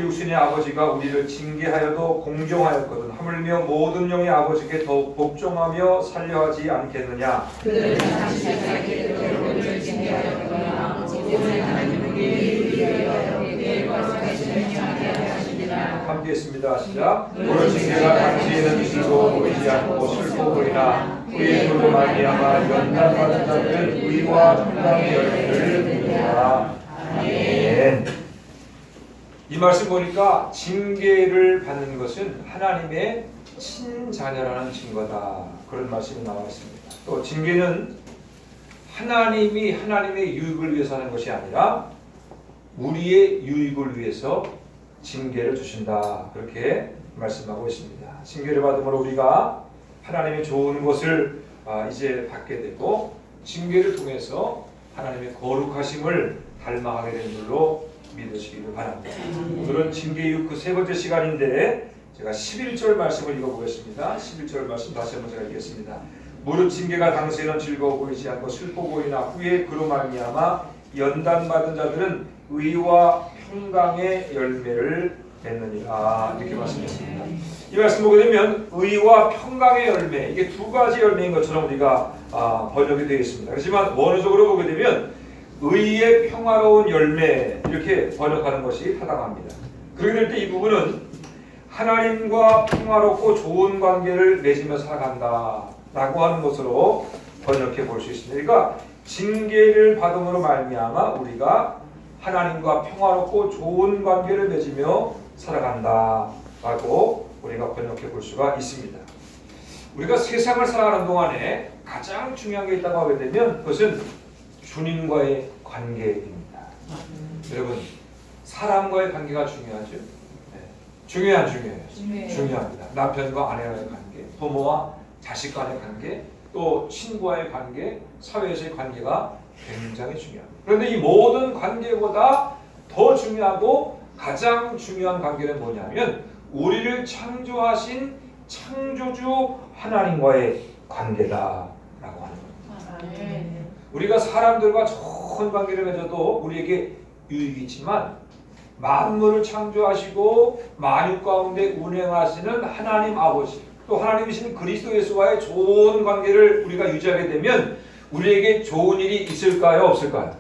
육신의 아버지가 우리를 징계하여도 공정하였거든 하물며 모든 영의 아버지께 더욱 복종하며 살려하지 않겠느냐. 그들은 자신의 자기를 우리를 징계하였거나 모든 하나님을 위하여 계획과 사실을 정하게 하시니라. 함께 했습니다. 시작. 오늘 징계가 당시에는 즐거워 보이지 않고 슬퍼 보이나 후에 그로 말미암아 연단받은 자들은 의와 평강의 열매를 맺느니라. 아멘. 이 말씀 보니까 징계를 받는 것은 하나님의 친자녀라는 증거다. 그런 말씀이 나와 있습니다. 또 징계는 하나님이 하나님의 유익을 위해서 하는 것이 아니라 우리의 유익을 위해서 징계를 주신다. 그렇게 말씀하고 있습니다. 징계를 받음으로 우리가 하나님의 좋은 것을 이제 받게 되고 징계를 통해서 하나님의 거룩하심을 닮아가게 된 줄로 믿으시기를 바랍니다. 오늘은 징계육 그 세 번째 시간인데 제가 11절 말씀을 읽어보겠습니다. 11절 말씀 다시 한번 제가 읽겠습니다. 무릇 징계가 당시에는 즐거워 보이지 않고 슬퍼 보이나 후에 그로 말미암아 연단받은 자들은 의와 평강의 열매를 맺느니라. 이렇게 말씀했습니다. 이 말씀 보게 되면 의와 평강의 열매, 이게 두 가지 열매인 것처럼 우리가 번역이 되어 있습니다. 하지만 원어적으로 보게 되면 의의 평화로운 열매 이렇게 번역하는 것이 타당합니다. 그렇게 될 때 이 부분은 하나님과 평화롭고 좋은 관계를 맺으며 살아간다 라고 하는 것으로 번역해 볼 수 있습니다. 그러니까 징계를 받음으로 말미암아 우리가 하나님과 평화롭고 좋은 관계를 맺으며 살아간다 라고 우리가 번역해 볼 수가 있습니다. 우리가 세상을 살아가는 동안에 가장 중요한 게 있다고 하게 되면 그것은 주님과의 관계입니다. 여러분, 사람과의 관계가 중요하죠? 네. 중요합니다. 남편과 아내와의 관계, 부모와 자식 간의 관계, 또 친구와의 관계, 사회에서의 관계가 굉장히 중요합니다. 그런데 이 모든 관계보다 더 중요하고 가장 중요한 관계는 뭐냐면 우리를 창조하신 창조주 하나님과의 관계다라고 하는 겁니다. 우리가 사람들과 좋은 관계를 맺어도 우리에게 유익이 있지만 만물을 창조하시고 만유 가운데 운행하시는 하나님 아버지 또 하나님이신 그리스도 예수와의 좋은 관계를 우리가 유지하게 되면 우리에게 좋은 일이 있을까요? 없을까요?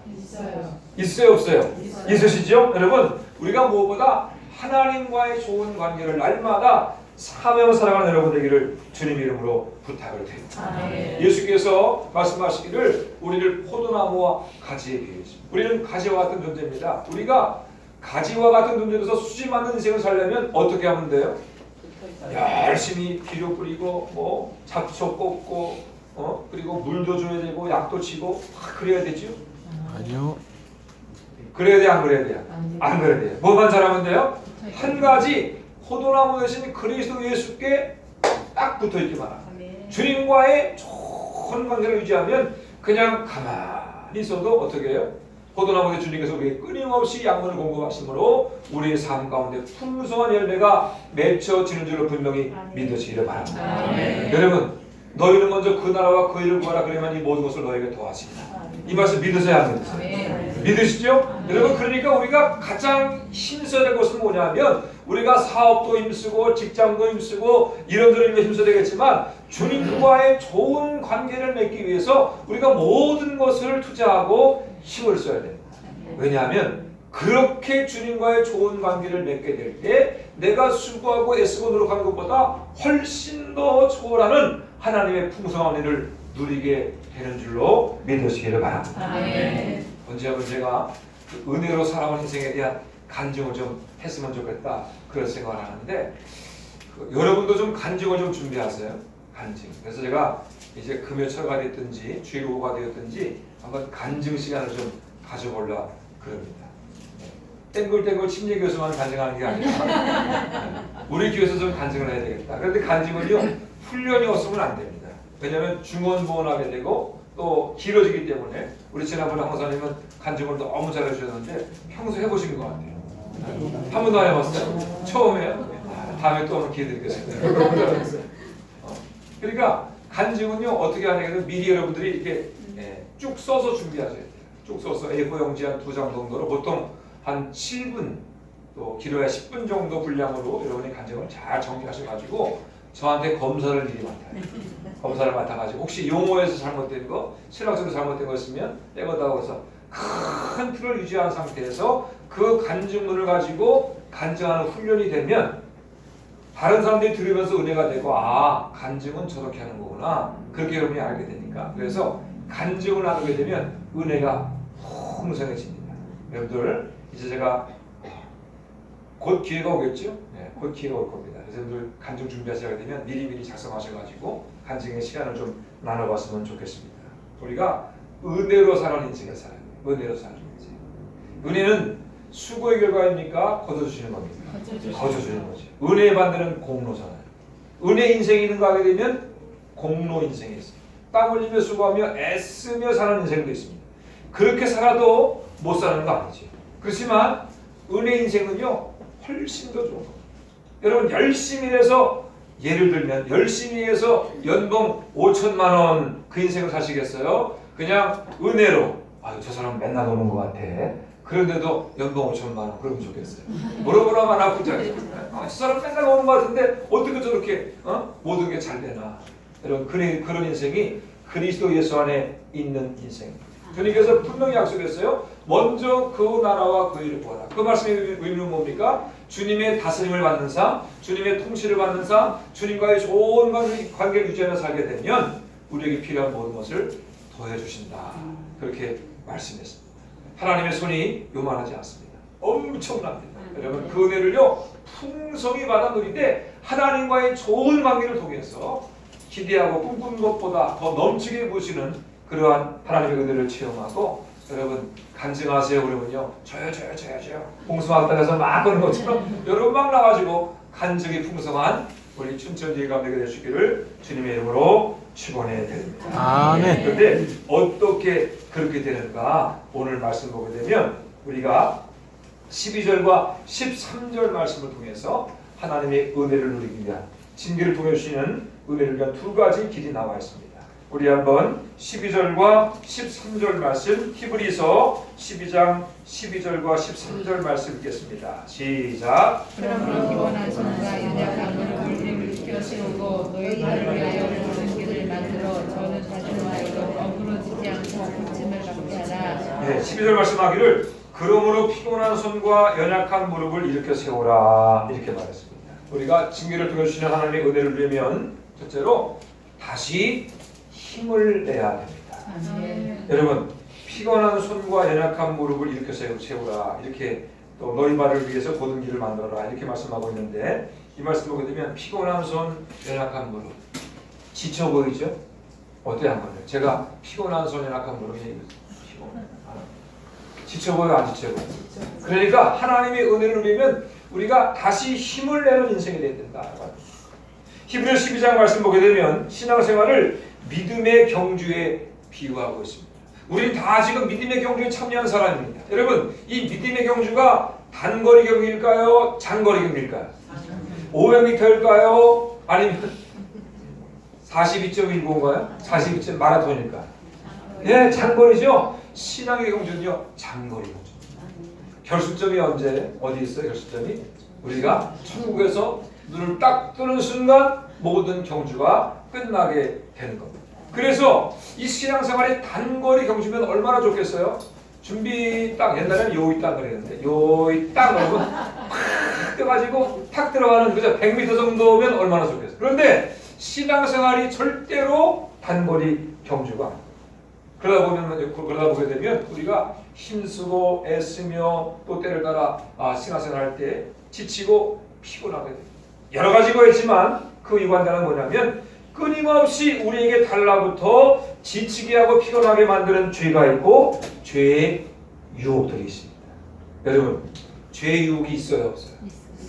있어요? 없어요? 있으시죠? 여러분, 우리가 무엇보다 하나님과의 좋은 관계를 날마다 사명을 살아가는 여러분 되기를 주님 이름으로 부탁을 드립니다. 예수께서 말씀하시기를 우리를 포도나무와 가지에 비유했습니다. 우리는 가지와 같은 존재입니다. 우리가 가지와 같은 존재로서 수지 맞는 인생을 살려면 어떻게 하면 돼요? 열심히 비료 뿌리고 잡초 꽂고 그리고 물도 줘야 되고 약도 치고 그래야 되죠? 아니요. 그래야 돼, 안 그래야 돼요? 안 그래야 돼요. 뭐만 잘하면 돼요? 한 가지 포도나무 대신 그리스도 예수께 딱 붙어있기만 합니다. 주님과의 좋은 관계를 유지하면 그냥 가만히 있어도 어떻게 해요? 포도나무 대 주님께서 우리에게 끊임없이 양분을 공급하심으로 우리의 삶 가운데 풍성한 열매가 맺혀지는 줄로 분명히 믿으시기를 바랍니다. 여러분, 너희는 먼저 그 나라와 그 일을 구하라 그러면 이 모든 것을 너희에게 더하십니다. 이 말씀 믿으세요, 안 믿으세요? 믿으시죠? 여러분, 그러니까 우리가 가장 힘써야 될 것은 뭐냐면 우리가 사업도 힘쓰고 직장도 힘쓰고 이런저런 일에 힘써야 되겠지만 주님과의 좋은 관계를 맺기 위해서 우리가 모든 것을 투자하고 힘을 써야 됩니다. 왜냐하면 그렇게 주님과의 좋은 관계를 맺게 될 때 내가 수고하고 애쓰고 노력하는 것보다 훨씬 더 초월하는 하나님의 풍성한 일을 누리게 되는 줄로 믿으시기를 바랍니다. 언제 한번 제가 은혜로 살아온 인생에 대한 간증을 좀 했으면 좋겠다 그런 생각을 하는데 여러분도 좀 간증을 좀 준비하세요. 간증. 그래서 제가 이제 금요철가 됐든지 주일오후가 되었든지 한번 간증 시간을 좀 가져보려 그럽니다. 땡글땡글 침례교수만 간증하는 게 아니라 우리 교회에서 좀 간증을 해야 되겠다. 그런데 간증은요 훈련이 없으면 안 됩니다. 왜냐하면 중원부원하게 되고 또 길어지기 때문에 우리 지난번에 황사님은 간증을 너무 잘해주셨는데 평소 해보신 것 같아요. 한 번도 안 해봤어요? 처음에요? 다음에 또 오늘 기회 드리겠습니다. 너무 잘했어요. 그러니까 간증은요 어떻게 하냐면 미리 여러분들이 이렇게 쭉 써서 준비하셔야 돼요. 쭉 써서 A4 용지 한 2장 정도로 보통 한 7분 또 길어야 10분 정도 분량으로 여러분이 간증을 잘 정리하셔가지고 저한테 검사를 미리 맡아요. 검사를 맡아가지고 혹시 용어에서 잘못된 거, 신학적으로 잘못된 거 있으면 빼고다고 해서 큰 틀을 유지한 상태에서 그 간증문을 가지고 간증하는 훈련이 되면 다른 사람들이 들으면서 은혜가 되고 아 간증은 저렇게 하는 거구나 그렇게 여러분이 알게 되니까 그래서 간증을 나누게 되면 은혜가 풍성해집니다. 여러분들 이제 제가 곧 기회가 오겠죠? 네, 곧 기회가 올 겁니다. 그래서 여러분들 간증 준비하시게 되면 미리미리 작성하셔가지고 간증의 시간을 좀 나눠봤으면 좋겠습니다. 우리가 은혜로 사는 인생을 살아야 돼요. 은혜로 사는 인생. 은혜는 수고의 결과입니까? 거둬주시는 겁니다. 거둬주시는 거죠. 은혜 받는 공로잖아요. 은혜 인생이 있는가 하게 되면 공로 인생이 있어요. 땀 흘리며 수고하며 애쓰며 사는 인생도 있습니다. 그렇게 살아도 못 사는 거 아니죠. 그렇지만 은혜 인생은요 훨씬 더 좋은 겁니다. 여러분 열심히 해서 예를 들면 열심히 해서 연봉 5천만 원 그 인생을 사시겠어요? 그냥 은혜로 아유 저 사람 맨날 오는 것 같아. 그런데도 연봉 5천만 원 그러면 좋겠어요. 뭐라만 아프지 않습니까? 저 사람 맨날 오는 것 같은데 어떻게 저렇게 모든 게 잘 되나. 여러분 그런 인생이 그리스도 예수 안에 있는 인생입니다. 주님께서 분명히 약속했어요. 먼저 그 나라와 그 일을 구하라. 그 말씀의 의미는 뭡니까? 주님의 다스림을 받는 삶, 주님의 통치를 받는 삶, 주님과의 좋은 관계를 유지하며 살게 되면 우리에게 필요한 모든 것을 더해주신다. 그렇게 말씀했습니다. 하나님의 손이 요만하지 않습니다. 엄청납니다. 여러분 그 은혜를요 풍성히 받아 누릴 때 하나님과의 좋은 관계를 통해서 기대하고 꿈꾸는 것보다 더 넘치게 보시는 그러한 하나님의 은혜를 체험하고 여러분 간증하세요. 그러면요 저요 공수학당에서 막 그런 것처럼 여러분 막 나가지고 간증이 풍성한 우리 춘천지회 감독이 되시기를 주님의 이름으로 축원해 드립니다. 아멘. 그런데 어떻게 그렇게 되는가 오늘 말씀 보게 되면 우리가 12절과 13절 말씀을 통해서 하나님의 은혜를 누리기 위한 징계를 통해 주시는 은혜를 위한 두 가지 길이 나와 있습니다. 우리 한번 12절과 13절 말씀 히브리서 12장 12절과 13절 말씀 읽겠습니다. 시작. 그러므로 피곤한 손과 연약한 물을 일으켜 세우고 너희를 위하여 모든 길을 만들어 저는 자신과에도 어그러지지 않고 고침을 받게 하라. 네, 12절 말씀하기를 그러므로 피곤한 손과 연약한 무릎을 일으켜 세우라 이렇게 말했습니다. 우리가 징계를 통해 주시는 하나님의 은혜를 누리면 첫째로 다시 힘을 내야 됩니다. 여러분 피곤한 손과 연약한 무릎을 일으켜 세우라 이렇게 또 너희 발을 위해서 곧은 길을 만들어라 이렇게 말씀하고 있는데 이 말씀 보게 되면 피곤한 손, 연약한 무릎 지쳐 보이죠? 어때요? 한번 제가 피곤한 손, 연약한 무릎이 지쳐 보여 안 지쳐 보여? 그러니까 하나님의 은혜를 누리면 우리가 다시 힘을 내는 인생이 돼야 된다. 히브리서 12장 말씀 보게 되면 신앙생활을 믿음의 경주에 비유하고 있습니다. 우리 다 지금 믿음의 경주에 참여한 사람입니다. 여러분 이 믿음의 경주가 단거리 경주일까요? 장거리 경주일까요? 500m일까요? 아니면 42.195인가요? 42. 마라톤일까요? 예, 장거리죠. 신앙의 경주는요 장거리 경주. 결승점이 언제 어디 있어요? 결승점이 우리가 천국에서 눈을 딱 뜨는 순간 모든 경주가 끝나게 되는 겁니다. 그래서 이 신앙생활의 단거리 경주면 얼마나 좋겠어요? 준비 딱 옛날에는 요이 딱 그랬는데 요이 딱 넣으면 팍 떠가지고 탁 들어가는 그죠? 100m 정도면 얼마나 좋겠어요? 그런데 신앙생활이 절대로 단거리 경주가 그러다 보게 되면 우리가 힘쓰고 애쓰며 또 때를 따라 신앙생활 할 때 지치고 피곤하게 됩니다. 여러 가지가 있지만 그 이관자는 뭐냐면 끊임없이 우리에게 달라붙어 지치게 하고 피곤하게 만드는 죄가 있고 죄의 유혹들이 있습니다. 여러분 죄의 유혹이 있어요 없어요?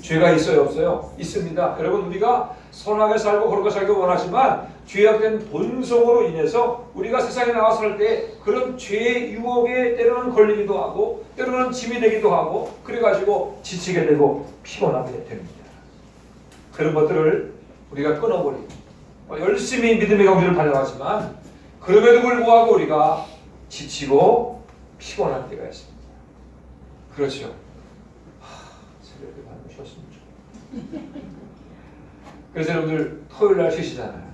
죄가 있어요 없어요? 있습니다. 여러분 우리가 선하게 살고 거룩하게 살기 원하지만 죄악된 본성으로 인해서 우리가 세상에 나와서 살 때 그런 죄의 유혹에 때로는 걸리기도 하고 때로는 짐이 되기도 하고 그래가지고 지치게 되고 피곤하게 됩니다. 그런 것들을 우리가 끊어버리고 열심히 믿음의 경주를 달려가지만 그럼에도 불구하고 우리가 지치고 피곤할 때가 있습니다. 그렇죠. 이렇게 많이 쉬었으면 좋겠다. 그래서 여러분들 토요일 날 쉬시잖아요.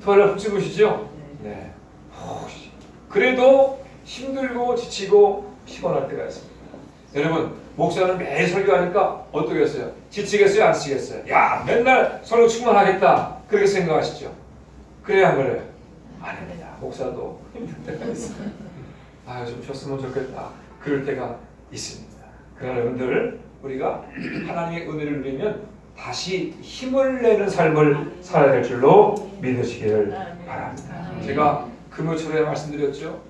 토요일 날 푹 주무시죠? 네. 혹시 그래도 힘들고 지치고 피곤할 때가 있습니다. 여러분 목사는 매일 설교하니까 어떠겠어요? 지치겠어요? 안 지치겠어요? 야 맨날 설교 충만하겠다 그렇게 생각하시죠? 그래야 안 그래요? 아닙니다. 목사도 힘들 때가 있어요. 아 좀 쉬었으면 좋겠다 그럴 때가 있습니다. 그러나 여러분들 우리가 하나님의 은혜를 누리면 다시 힘을 내는 삶을 살아야 될 줄로 믿으시기를 바랍니다. 제가 금요초에 말씀드렸죠.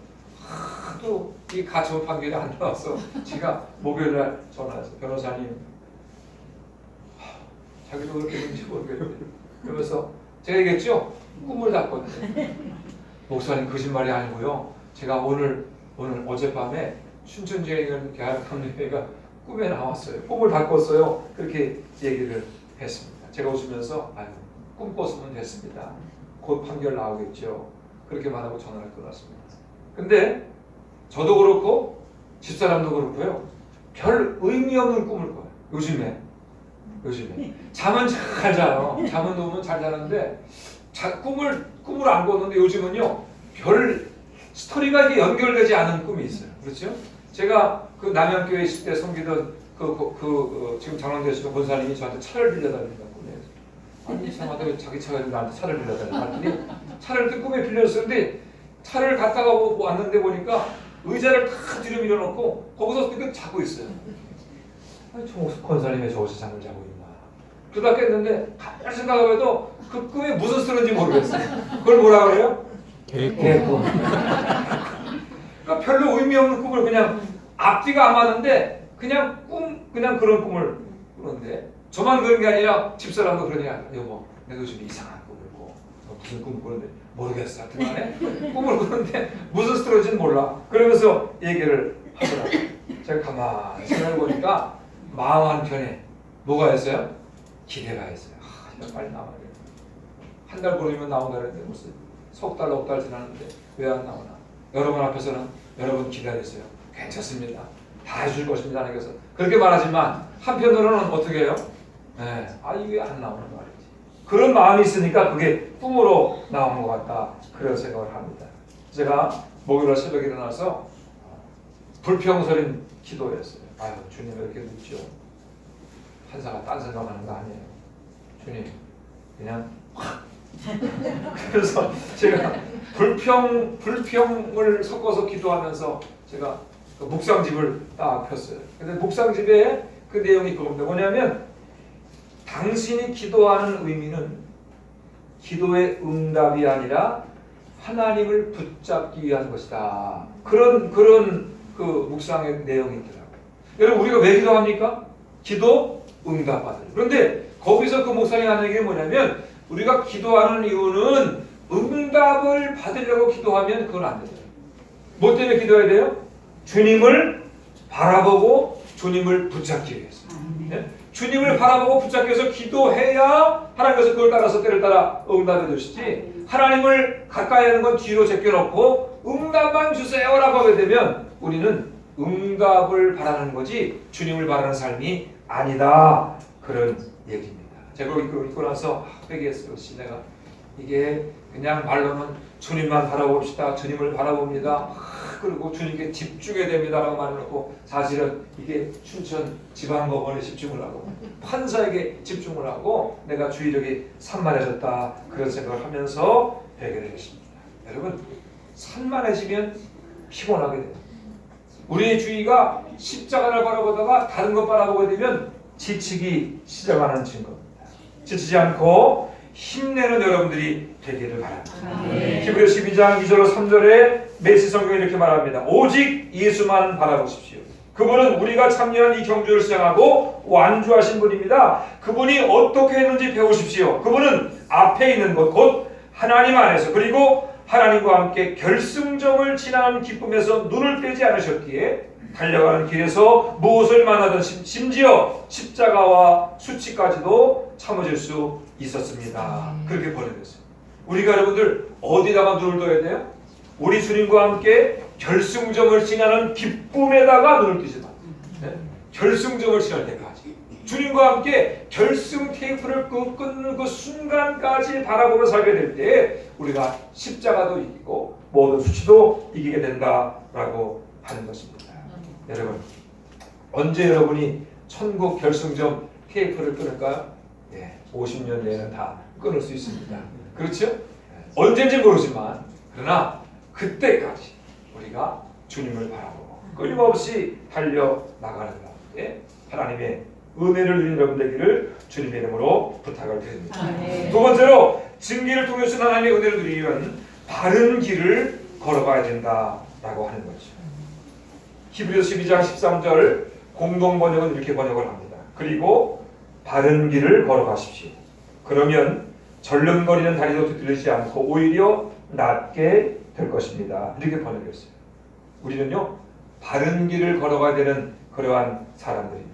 하도 이 가처분 판결이 안 나와서 제가 목요일날 전화해서 변호사님 자기도 그렇게 되는지 모르겠어요. 그러면서 제가 얘기했죠. 꿈을 꿨거든요. 목사님 거짓말이 아니고요. 제가 오늘 어젯밤에 춘천지에 있는 감리회가 꿈에 나왔어요. 꿈을 꿨어요. 그렇게 얘기를 했습니다. 제가 웃으면서 아유 꿈 꿨으면 됐습니다. 곧 판결 나오겠죠. 그렇게 말하고 전화를 끊었습니다. 근데 저도 그렇고 집사람도 그렇고요. 별 의미 없는 꿈을 꿔요. 요즘에 잠은 잘 자요. 잠은 누우면 잘 자는데 꿈을 안 꿨는데 요즘은요 별 스토리가 이게 연결되지 않은 꿈이 있어요. 그렇죠? 제가 그 남양교회 있을 때 섬기던 지금 장로되시는 권사님이 저한테 차를 빌려달라는 꿈이에요. 아니 이상하다 왜 자기 차가 나한테 차를 빌려달라고 했더니 차를 꿈에 빌려줬는데 차를 갔다가 왔는데 보니까 의자를 다 뒤로 밀어놓고 거기서 이렇게 자고 있어요. 아니 저 권사님이 저기서 잠을 자고 있나. 그러다 깼는데 가만히 생각해도 그 꿈이 무슨 스토리인지 모르겠어요. 그걸 뭐라 그래요? 개꿈. 그러니까 별로 의미 없는 꿈을 그냥 앞뒤가 안 맞는데 그냥 그런 꿈을 꾸는데 저만 그런 게 아니라 집사람도 그러냐. 여보 내가 요즘 이상한 꿈을 꿔. 무슨 꿈을 꾸는데 모르겠어. 하여튼간에 꿈을 꾸는데 무슨 스토리인지는 몰라. 그러면서 얘기를 하더라고요. 제가 가만히 생각해보니까 마음 한편에 뭐가 있어요? 기대가 있어요. 이거 빨리 나와야 돼. 한 달 보내면 나온다는데 무슨 석 달, 넉 달 지났는데 왜 안 나오나? 여러분 앞에서는 여러분 기다리세요. 괜찮습니다. 다 해줄 것입니다. 하나님께서 그렇게 말하지만 한편으로는 어떻게 해요? 네, 이게 안 나오는 말이지. 그런 마음이 있으니까 그게 꿈으로 나오는 것 같다. 그런 생각을 합니다. 제가 목요일 새벽에 일어나서 불평설인 기도했어요. 아유 주님 왜 이렇게 늦죠? 판사가 딴 생각하는 거 아니에요. 주님 그냥 확. 그래서 제가 불평을 섞어서 기도하면서 제가 그 묵상집을 딱 폈어요. 근데 묵상집에 그 내용이 그겁니다. 뭐냐면 당신이 기도하는 의미는 기도의 응답이 아니라 하나님을 붙잡기 위한 것이다. 그런 그 묵상의 내용이 있더라고요. 여러분 우리가 왜 기도합니까? 기도 응답 받으려. 그런데 거기서 그 목사님이 하는 얘기는 뭐냐면 우리가 기도하는 이유는 응답을 받으려고 기도하면 그건 안 되잖아요. 뭐 때문에 기도해야 돼요? 주님을 바라보고 주님을 붙잡기 위해서. 네? 주님을 바라보고 붙잡기 위해서 기도해야 하나님께서 그걸 따라서 때를 따라 응답해 주시지. 하나님을 가까이 하는 건 뒤로 제껴놓고 응답만 주세요라고 하게 되면 우리는 응답을 바라는 거지 주님을 바라는 삶이 아니다. 그런 얘기입니다. 제가 읽고 나서 회개했어요. 내가 이게 그냥 말로는 주님만 바라봅시다. 주님을 바라봅니다. 그리고 주님께 집중해야 됩니다라고 말해놓고 사실은 이게 춘천 지방법원에 집중을 하고 판사에게 집중을 하고 내가 주의력이 산만해졌다. 그런 생각을 하면서 회개를 했습니다. 여러분 산만해지면 피곤하게 돼요. 우리의 주의가 십자가를 바라보다가 다른 것 바라보게 되면 지치기 시작하는 증거입니다. 지치지 않고 힘내는 여러분들이 되기를 바랍니다. 히브리서 12장 2절 3절에 메시 성경이 이렇게 말합니다. 오직 예수만 바라보십시오. 그분은 우리가 참여한 이 경주를 시작하고 완주하신 분입니다. 그분이 어떻게 했는지 배우십시오. 그분은 앞에 있는 것 곧 하나님 안에서 그리고 하나님과 함께 결승점을 지나는 기쁨에서 눈을 떼지 않으셨기에 달려가는 길에서 무엇을 만나든 심지어 십자가와 수치까지도 참으실 수 있었습니다. 그렇게 번역했어요. 우리가 여러분들 어디다가 눈을 둬야 돼요? 우리 주님과 함께 결승점을 지나는 기쁨에다가 눈을 뜨지 마. 네? 결승점을 지날 때까지. 주님과 함께 결승 테이프를 끊는 그 순간까지 바라보며 살게 될 때 우리가 십자가도 이기고 모든 수치도 이기게 된다라고 하는 것입니다. 여러분, 언제 여러분이 천국 결승점 테이프를 끊을까요? 50년 내에는 다 끊을 수 있습니다. 그렇죠? 언제인지 모르지만 그러나 그때까지 우리가 주님을 바라보고 끊임없이 달려나가는 가운데 하나님의 은혜를 누리는 여러분 되기를 주님의 이름으로 부탁을 드립니다. 두 번째로 증기를 통해서 하나님의 은혜를 누리기 위한 바른 길을 걸어가야 된다라고 하는 거죠. 히브리서 12장 13절 공동 번역은 이렇게 번역을 합니다. 그리고 바른 길을 걸어가십시오. 그러면 절름거리는 다리도 뒤틀리지 않고 오히려 낫게 될 것입니다. 이렇게 번역했어요. 우리는요, 바른 길을 걸어가야 되는 그러한 사람들입니다.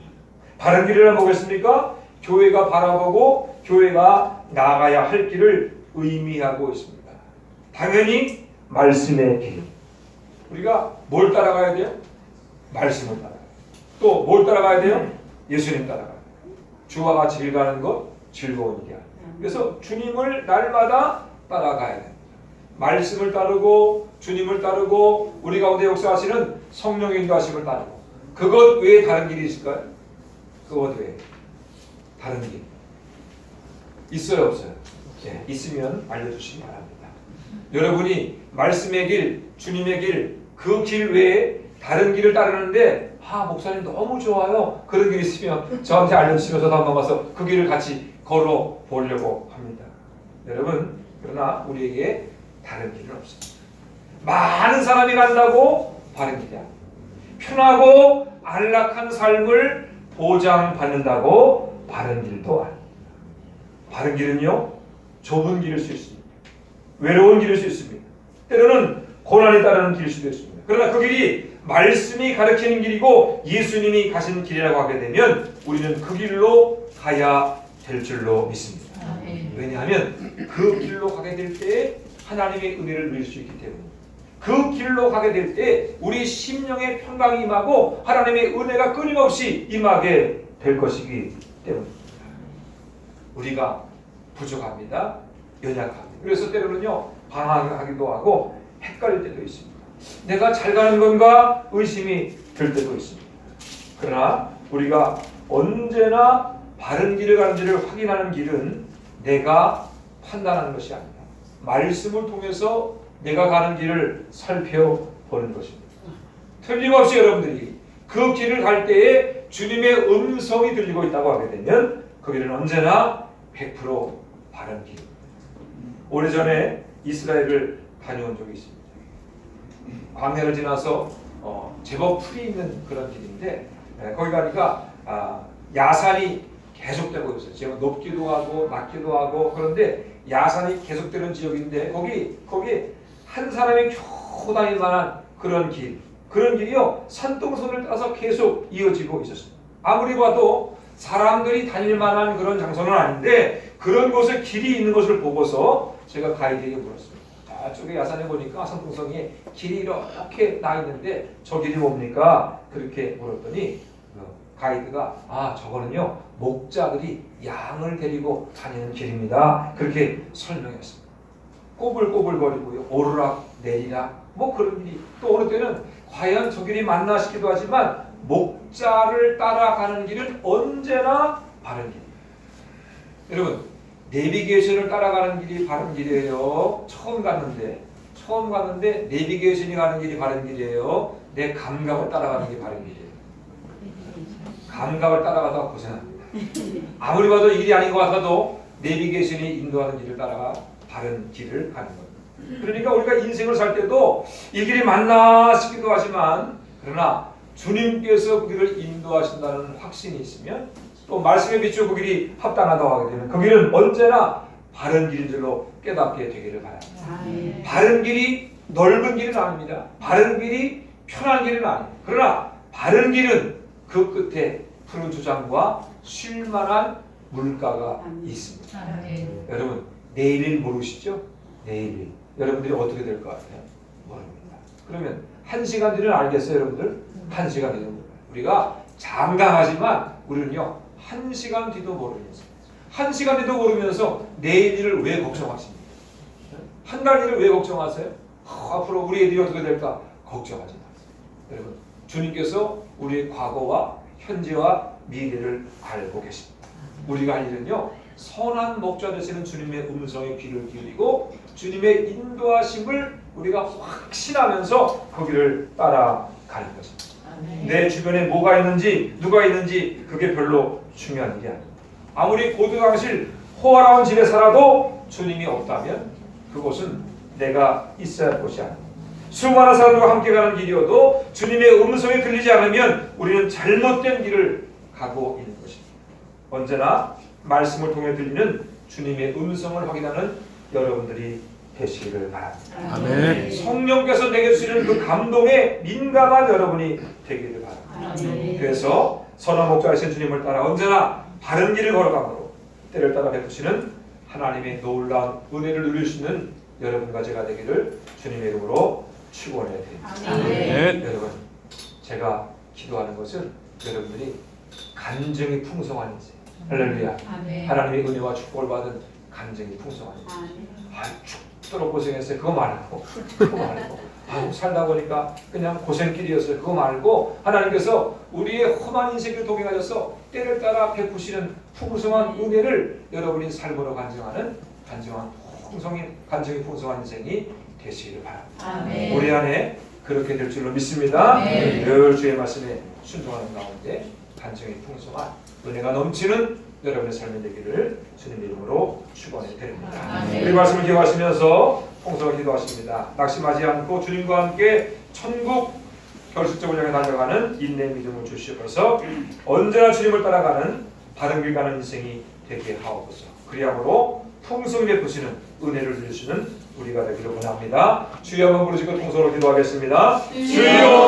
바른 길을 보겠습니까? 교회가 바라보고 교회가 나아가야 할 길을 의미하고 있습니다. 당연히 말씀의 길. 우리가 뭘 따라가야 돼요? 말씀을 따라가요. 또 뭘 따라가야 돼요? 예수님 따라가요. 주와 같이 길 가는 것 즐거운 일이야. 그래서 주님을 날마다 따라가야 됩니다. 말씀을 따르고 주님을 따르고 우리 가운데 역사하시는 성령의 인도하심을 따르고 그것 외에 다른 길이 있을까요? 그것 외에 다른 길 있어요, 없어요? 네, 있으면 알려주시기 바랍니다. 여러분이 말씀의 길, 주님의 길, 그 길 외에 다른 길을 따르는데 목사님 너무 좋아요. 그런 길 있으면 저한테 알려주시면 저도 한번 가서 그 길을 같이 걸어 보려고 합니다. 여러분, 그러나 우리에게 다른 길은 없습니다. 많은 사람이 간다고 바른 길이 아닙니다. 편하고 안락한 삶을 보장받는다고 바른 길도 아닙니다. 바른 길은요, 좁은 길일 수 있습니다. 외로운 길일 수 있습니다. 때로는 고난이 따르는 길일 수도 있습니다. 그러나 그 길이 말씀이 가르치는 길이고 예수님이 가신 길이라고 하게 되면 우리는 그 길로 가야 될 줄로 믿습니다. 왜냐하면 그 길로 가게 될 때 하나님의 은혜를 누릴 수 있기 때문입니다. 그 길로 가게 될 때 우리 심령의 평강이 임하고 하나님의 은혜가 끊임없이 임하게 될 것이기 때문입니다. 우리가 부족합니다. 연약합니다. 그래서 때로는요, 방황하기도 하고 헷갈릴 때도 있습니다. 내가 잘 가는 건가 의심이 들 때도 있습니다. 그러나 우리가 언제나 바른 길을 가는지를 확인하는 길은 내가 판단하는 것이 아닙니다. 말씀을 통해서 내가 가는 길을 살펴보는 것입니다. 틀림없이 여러분들이 그 길을 갈 때에 주님의 음성이 들리고 있다고 하게 되면 그 길은 언제나 100% 바른 길입니다. 오래전에 이스라엘을 다녀온 적이 있습니다. 광야를 지나서 제법 풀이 있는 그런 길인데 거기 가니까 야산이 계속되고 있어요. 제가 높기도 하고 낮기도 하고 그런데 야산이 계속되는 지역인데 거기 한 사람이 겨우 다닐 만한 그런 길이요, 산동선을 따라서 계속 이어지고 있었습니다. 아무리 봐도 사람들이 다닐 만한 그런 장소는 아닌데 그런 곳에 길이 있는 것을 보고서 제가 가이드에게 물었습니다. 저쪽에 야산에 보니까 산동성에 길이 이렇게 나 있는데 저 길이 뭡니까? 그렇게 물었더니 가이드가 저거는요, 목자들이 양을 데리고 다니는 길입니다. 그렇게 설명했습니다. 꼬불꼬불거리고요, 오르락 내리락 뭐 그런 길이, 또 어느 때는 과연 저 길이 맞나 싶기도 하지만 목자를 따라가는 길은 언제나 바른 길입니다. 여러분, 내비게이션을 따라가는 길이 바른 길이에요? 처음 갔는데 내비게이션이 가는 길이 바른 길이에요? 내 감각을 따라가는 게 바른 길이에요? 감각을 따라가다가 고생합니다. 아무리 봐도 이 길이 아닌 것 같아도 내비게이션이 인도하는 길을 따라가 바른 길을 가는 거예요. 그러니까 우리가 인생을 살 때도 이 길이 맞나 싶기도 하지만 그러나 주님께서 그 길을 인도하신다는 확신이 있으면 또 말씀에 비추어 그 길이 합당하다고 하게 되면 그 길은 언제나 바른 길인 줄로 깨닫게 되기를 바랍니다. 바른 길이 넓은 길은 아닙니다. 바른 길이 편한 길은 아닙니다. 그러나 바른 길은 그 끝에 푸른 주장과 쉴만한 물가가 있습니다. 여러분, 내일을 모르시죠? 내일이 여러분들이 어떻게 될 것 같아요? 모릅니다. 그러면 1시간 뒤는 알겠어요, 여러분들? 1시간 뒤는 몰라요. 우리가 장담하지만 우리는요, 1시간 뒤도 모르면서 1시간 뒤도 모르면서 내일 일을 왜 걱정하십니까? 한 달 일을 왜 걱정하세요? 앞으로 우리 애들이 어떻게 될까? 걱정하지 마세요. 여러분, 주님께서 우리의 과거와 현재와 미래를 알고 계십니다. 우리가 할 일은요, 선한 목자 되시는 주님의 음성에 귀를 기울이고 주님의 인도하심을 우리가 확신하면서 거기를 따라가는 것입니다. 내 주변에 뭐가 있는지 누가 있는지 그게 별로 중요한 게 아닙니다. 아무리 고두강실 호화로운 집에 살아도 주님이 없다면 그곳은 내가 있어야 할 곳이 아닙니다. 수많은 사람들과 함께 가는 길이어도 주님의 음성이 들리지 않으면 우리는 잘못된 길을 가고 있는 것입니다. 언제나 말씀을 통해 들리는 주님의 음성을 확인하는 여러분들이 되시기를 바랍니다. 아멘. 성령께서 내게 주시는 그 감동에 민감한 여러분이 되기를 바랍니다. 그래서 선한 목자이신 주님을 따라 언제나 바른 길을 걸어가므로 때를 따라 베푸시는 하나님의 놀라운 은혜를 누릴 수 있는 여러분과 제가 되기를 주님의 이름으로 축원해 드립니다. 아멘. 여러분, 제가 기도하는 것은 여러분들이 간증이 풍성한 인생, 할렐루야, 하나님의 은혜와 축복을 받은 간증이 풍성한 인생. 죽도록 고생했어요. 그거 말고, 살다 보니까 그냥 고생길이었어요. 그거 말고 하나님께서 우리의 험한 인생을 동행하셔서 때를 따라 베푸시는 풍성한 은혜를 여러분이 삶으로 간증하는 간증이 풍성한 인생이 되시기를 바랍니다. 우리 안에 그렇게 될 줄로 믿습니다. 늘 주의 말씀에 순종하는 가운데 간증이 풍성한 은혜가 넘치는 여러분의 삶이 되기를 주님 이름으로 축원해 드립니다. 우리 말씀을 기억하시면서 통성을 기도하십니다. 낙심하지 않고 주님과 함께 천국 결실점을 향해 달려가는 인내 믿음을 주시옵소서. 언제나 주님을 따라가는 바른 길 가는 인생이 되게 하옵소서. 그리함으로 풍성히 베푸시는 은혜를 주시는 우리가 되기를 원합니다. 주여 한번 부르시고 통성으로 기도하겠습니다. 주여